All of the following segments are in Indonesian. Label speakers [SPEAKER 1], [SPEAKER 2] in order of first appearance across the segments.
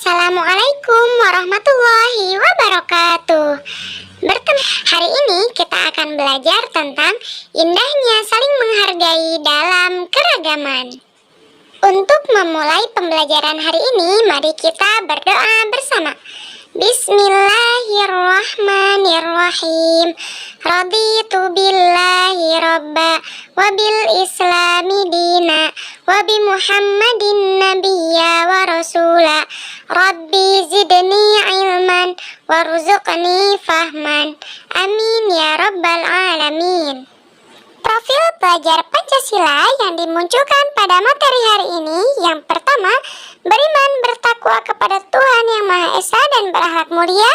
[SPEAKER 1] Assalamualaikum warahmatullahi wabarakatuh. Hari ini kita akan belajar tentang indahnya saling menghargai dalam keragaman. Untuk memulai pembelajaran hari ini, mari kita berdoa bersama. Bismillahirrahmanirrahim. Raditu billahi robba wa bil islami dina wa bi muhammadin nabiyya wa rasula. Rabbi zidni ilman warzuqni fahman. Amin ya rabbal alamin. Profil pelajar Pancasila yang dimunculkan pada materi hari ini: yang pertama, beriman bertakwa kepada Tuhan Yang Maha Esa dan berakhlak mulia.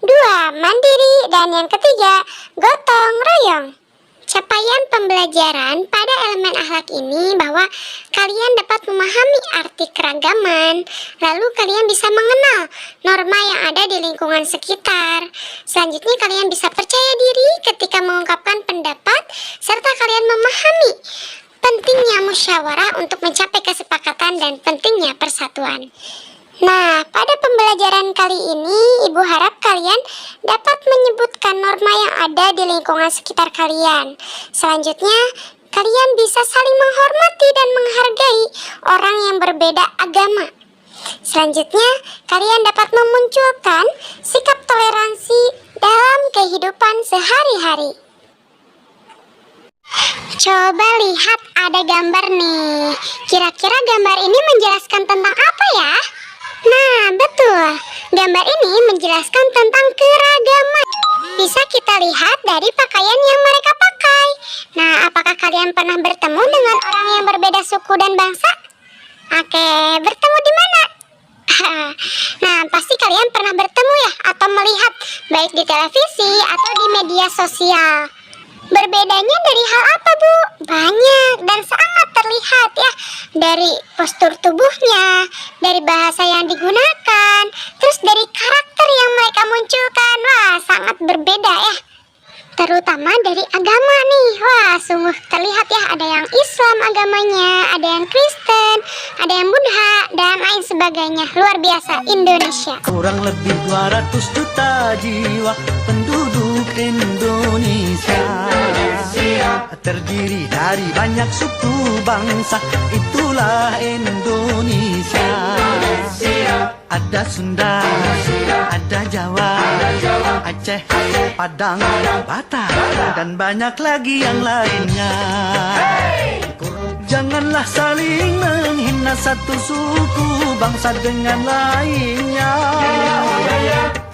[SPEAKER 1] 2. Mandiri. Dan yang ketiga, gotong royong. Capaian pembelajaran pada elemen akhlak ini bahwa kalian dapat memahami arti keragaman, lalu kalian bisa mengenal norma yang ada di lingkungan sekitar. Selanjutnya kalian bisa percaya diri ketika mengungkapkan pendapat, serta kalian memahami pentingnya musyawarah untuk mencapai kesepakatan dan pentingnya persatuan. Nah, pada pembelajaran kali ini, Ibu harap kalian dapat menyebutkan norma yang ada di lingkungan sekitar kalian. Selanjutnya, kalian bisa saling menghormati dan menghargai orang yang berbeda agama. Selanjutnya, kalian dapat memunculkan sikap toleransi dalam kehidupan sehari-hari. Coba lihat, ada gambar nih. Kira-kira gambar ini menjelaskan tentang apa ya? Nah, betul. Gambar ini menjelaskan tentang keragaman. Bisa kita lihat dari pakaian yang mereka pakai. Nah, apakah kalian pernah bertemu dengan orang yang berbeda suku dan bangsa? Oke, bertemu di mana? Nah, pasti kalian pernah bertemu ya, atau melihat baik di televisi atau di media sosial. Berbedanya dari hal apa, Bu? Banyak dan sangat terlihat ya. Dari postur tubuhnya, dari bahasa yang digunakan, terus dari karakter yang mereka munculkan. Wah, sangat berbeda ya. Terutama dari agama nih. Wah, sungguh terlihat ya. Ada yang Islam agamanya, ada yang Kristen, ada yang Buddha, dan lain sebagainya. Luar biasa Indonesia.
[SPEAKER 2] Kurang lebih 200 juta jiwa penduduk Indonesia, terdiri dari banyak suku bangsa. Itulah Indonesia. Ada Sunda, ada Jawa, Aceh, Padang, Batak, dan banyak lagi yang lainnya. Janganlah saling menghina satu suku bangsa dengan lainnya,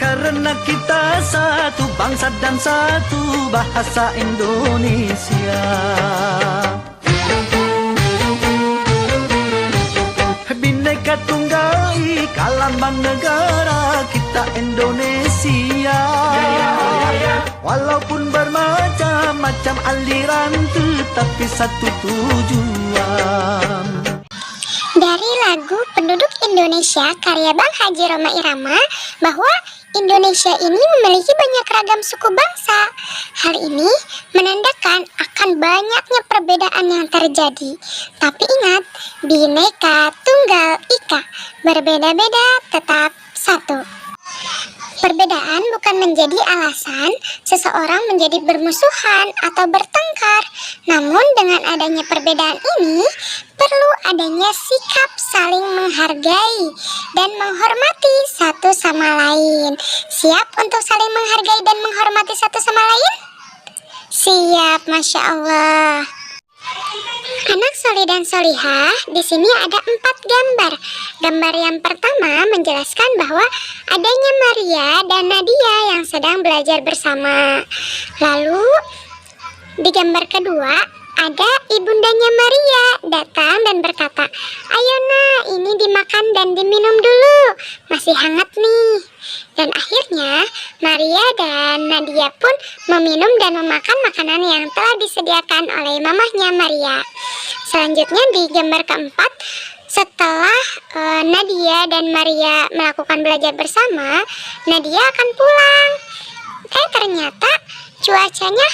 [SPEAKER 2] karena kita satu bangsa dan satu bahasa Indonesia. Bhinneka Tunggal Ika, lambang negara kita Indonesia. Walaupun bermacam-macam aliran, tetapi satu tujuan.
[SPEAKER 1] Dari lagu Penduduk Indonesia karya Bang Haji Rhoma Irama, bahwa Indonesia ini memiliki banyak ragam suku bangsa. Hal ini menandakan akan banyaknya perbedaan yang terjadi. Tapi ingat, Bhinneka Tunggal Ika, berbeda-beda tetap satu. Perbedaan bukan menjadi alasan seseorang menjadi bermusuhan atau bertengkar. Namun dengan adanya perbedaan ini, perlu adanya sikap saling menghargai dan menghormati satu sama lain. Siap untuk saling menghargai dan menghormati satu sama lain? Siap, Masya Allah. Anak soleh dan solihah, di sini ada 4 gambar. Gambar yang pertama menjelaskan bahwa adanya Maria dan Nadia yang sedang belajar bersama. Lalu di gambar kedua ada ibundanya Maria datang dan berkata, "Ayo nak, ini dimakan dan diminum dulu, masih hangat nih." Dan akhirnya Maria dan Nadia pun meminum dan memakan makanan yang telah disediakan oleh mamahnya Maria. Selanjutnya di gambar keempat, setelah Nadia dan Maria melakukan belajar bersama, Nadia akan pulang. Ternyata cuacanya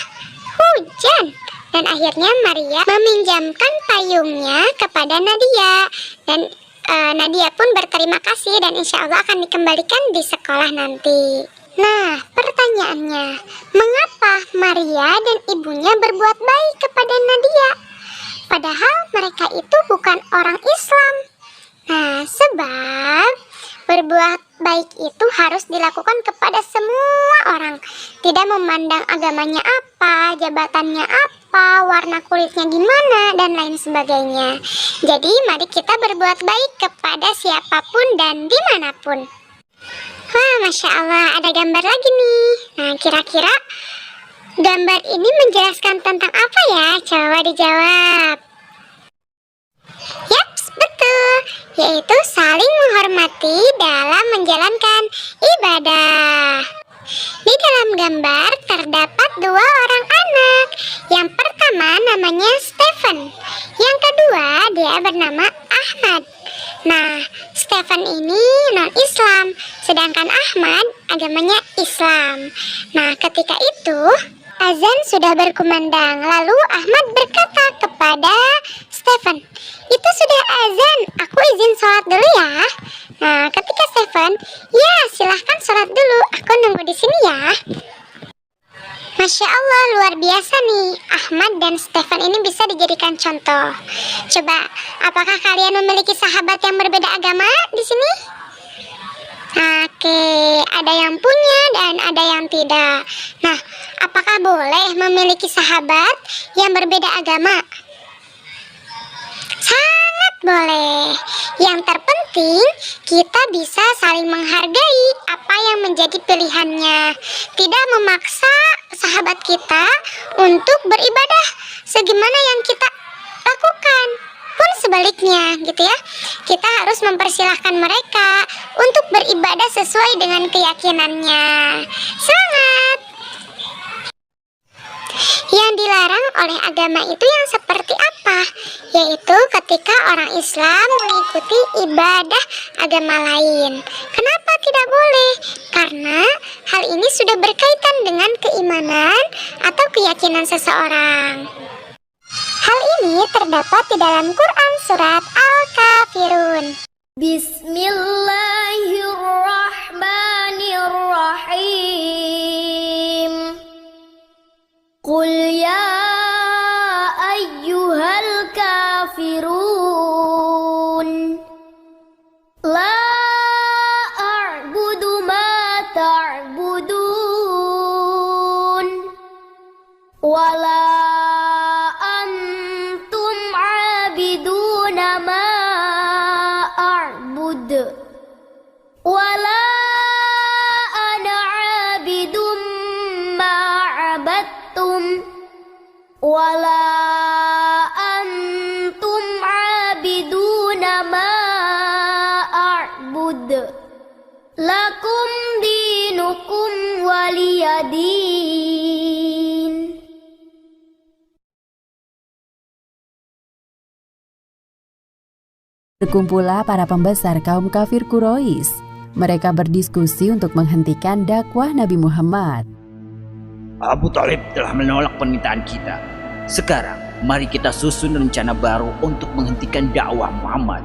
[SPEAKER 1] hujan. Dan akhirnya Maria meminjamkan payungnya kepada Nadia. Dan Nadia pun berterima kasih dan insya Allah akan dikembalikan di sekolah nanti. Nah, pertanyaannya, mengapa Maria dan ibunya berbuat baik kepada Nadia? Padahal mereka itu bukan orang Islam. Nah, sebab berbuat baik itu harus dilakukan kepada semua orang, tidak memandang agamanya apa, jabatannya apa, warna kulitnya gimana, dan lain sebagainya. Jadi, mari kita berbuat baik kepada siapapun dan dimanapun. Wah, Masya Allah, ada gambar lagi nih. Nah, kira-kira gambar ini menjelaskan tentang apa ya? Coba dijawab. Yaps, betul. Yaitu saling menghormati dalam menjalankan ibadah. Di dalam gambar terdapat dua orang anak. Yang pertama namanya Stephen. Yang kedua dia bernama Ahmad. Nah, Stephen ini non-Islam, sedangkan Ahmad agamanya Islam. Nah, ketika itu azan sudah berkumandang. Lalu Ahmad berkata kepada Stephen, "Itu sudah azan, aku izin sholat dulu ya." Nah, ketika Stephen, "Ya, silahkan sholat dulu, aku nunggu di sini ya." Masya Allah, luar biasa nih. Ahmad dan Stephen ini bisa dijadikan contoh. Coba, apakah kalian memiliki sahabat yang berbeda agama di sini? Oke, ada yang punya dan ada yang tidak. Nah, apakah boleh memiliki sahabat yang berbeda agama? Sangat boleh. Yang terpenting, kita bisa saling menghargai apa yang menjadi pilihannya. Tidak memaksa sahabat kita untuk beribadah segimana yang kita lakukan. Pun sebaliknya gitu ya. Kita harus mempersilahkan mereka untuk beribadah sesuai dengan keyakinannya. Semangat! Yang dilarang oleh agama itu yang seperti apa? Yaitu ketika orang Islam mengikuti ibadah agama lain. Kenapa tidak boleh? Karena hal ini sudah berkaitan dengan keimanan atau keyakinan seseorang. Hal ini terdapat di dalam Quran surat Al-Kafirun.
[SPEAKER 3] Bismillahirrahmanirrahim. Qul ya ayyuhal kafirun la a'budu ma ta'budun wala antum 'abiduna ma a'bud wala ana 'abidum ma 'abadtum wala antum 'abiduna ma a'bud lakum dinukum waliyadin.
[SPEAKER 4] Berkumpullah para pembesar kaum kafir Quraisy. Mereka berdiskusi untuk menghentikan dakwah Nabi Muhammad.
[SPEAKER 5] Abu Thalib telah menolak permintaan kita. Sekarang, mari kita susun rencana baru untuk menghentikan dakwah Muhammad.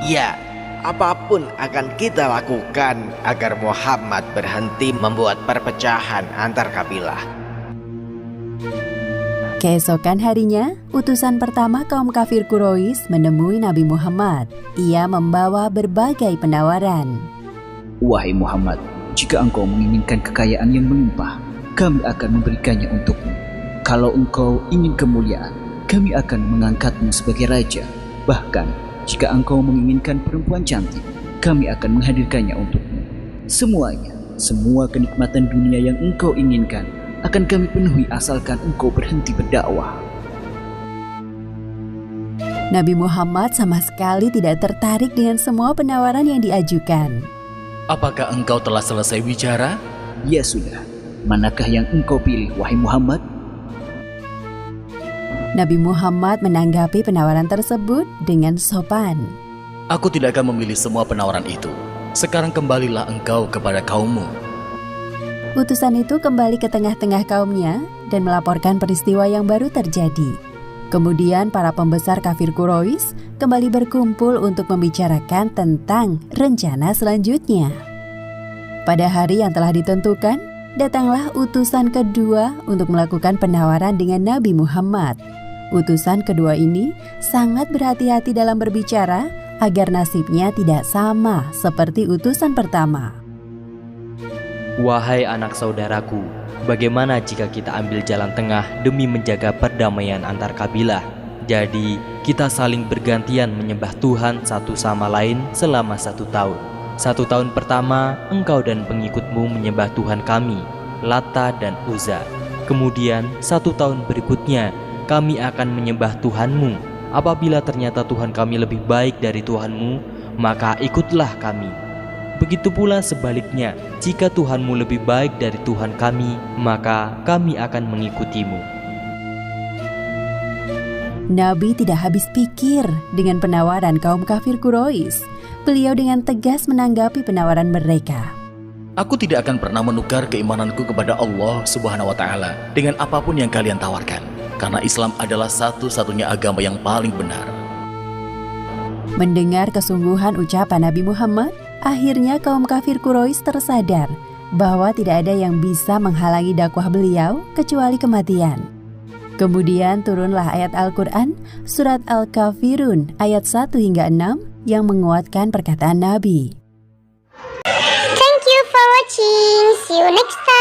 [SPEAKER 6] Ya, apapun akan kita lakukan agar Muhammad berhenti membuat perpecahan antar kabilah.
[SPEAKER 4] Keesokan harinya, utusan pertama kaum kafir Quraisy menemui Nabi Muhammad. Ia membawa berbagai penawaran.
[SPEAKER 5] Wahai Muhammad, jika engkau menginginkan kekayaan yang melimpah, kami akan memberikannya untukmu. Kalau engkau ingin kemuliaan, kami akan mengangkatmu sebagai raja. Bahkan, jika engkau menginginkan perempuan cantik, kami akan menghadirkannya untukmu. Semuanya, semua kenikmatan dunia yang engkau inginkan akan kami penuhi asalkan engkau berhenti berdakwah.
[SPEAKER 4] Nabi Muhammad sama sekali tidak tertarik dengan semua penawaran yang diajukan.
[SPEAKER 7] Apakah engkau telah selesai bicara?
[SPEAKER 5] Ya sudah, manakah yang engkau pilih, wahai Muhammad?
[SPEAKER 4] Nabi Muhammad menanggapi penawaran tersebut dengan sopan.
[SPEAKER 7] Aku tidak akan memilih semua penawaran itu. Sekarang kembalilah engkau kepada kaummu.
[SPEAKER 4] Utusan itu kembali ke tengah-tengah kaumnya dan melaporkan peristiwa yang baru terjadi. Kemudian para pembesar kafir Quraisy kembali berkumpul untuk membicarakan tentang rencana selanjutnya. Pada hari yang telah ditentukan, datanglah utusan kedua untuk melakukan penawaran dengan Nabi Muhammad. Utusan kedua ini sangat berhati-hati dalam berbicara agar nasibnya tidak sama seperti utusan pertama.
[SPEAKER 8] Wahai anak saudaraku, bagaimana jika kita ambil jalan tengah demi menjaga perdamaian antar kabilah? Jadi, kita saling bergantian menyembah Tuhan satu sama lain selama 1 tahun. 1 tahun pertama, engkau dan pengikutmu menyembah Tuhan kami, Lata dan Uzza. Kemudian, 1 tahun berikutnya, kami akan menyembah Tuhanmu. Apabila ternyata Tuhan kami lebih baik dari Tuhanmu, maka ikutlah kami. Begitu pula sebaliknya, jika Tuhanmu lebih baik dari Tuhan kami, maka kami akan mengikutimu.
[SPEAKER 4] Nabi tidak habis pikir dengan penawaran kaum kafir Quraisy. Beliau dengan tegas menanggapi penawaran mereka.
[SPEAKER 7] Aku tidak akan pernah menukar keimananku kepada Allah Subhanahu wa Ta'ala dengan apapun yang kalian tawarkan, karena Islam adalah satu-satunya agama yang paling benar.
[SPEAKER 4] Mendengar kesungguhan ucapan Nabi Muhammad, akhirnya kaum kafir Quraisy tersadar bahwa tidak ada yang bisa menghalangi dakwah beliau kecuali kematian. Kemudian turunlah ayat Al-Quran, surat Al-Kafirun ayat 1 hingga 6 yang menguatkan perkataan Nabi.
[SPEAKER 1] Thank you for watching. See you next time.